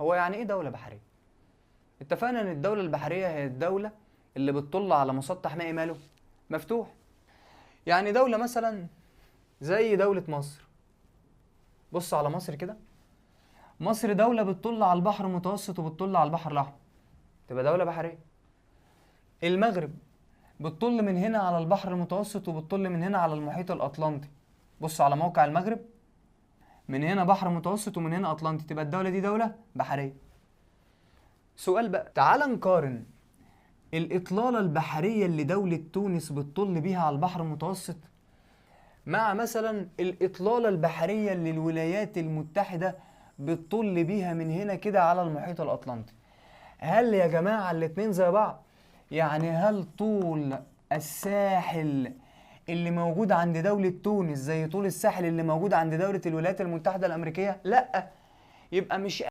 هو يعني ايه دولة بحرية؟ اتفقنا ان الدولة البحرية هي الدولة اللي بتطل على مسطح مائي ماله مفتوح. يعني دولة مثلا زي دولة مصر. بص على مصر كده، مصر دولة بتطل على البحر المتوسط وبتطل على البحر الأحمر، تبقى دولة بحرية. المغرب بتطل من هنا على البحر المتوسط وبتطل من هنا على المحيط الأطلنطي. بص على موقع المغرب، من هنا بحر متوسط ومن هنا أطلنطي، تبقى الدولة دي دولة بحرية. سؤال بقى، تعال نقارن الإطلالة البحرية اللي دولة تونس بتطل بيها على البحر المتوسط مع مثلا الإطلالة البحرية اللي الولايات المتحدة بتطل بيها من هنا كده على المحيط الأطلنطي. هل يا جماعة الاتنين زي بعض؟ يعني هل طول الساحل اللي موجود عند دولة تونس زي طول الساحل اللي موجود عند دولة الولايات المتحدة الأمريكية؟ لأ. يبقى مش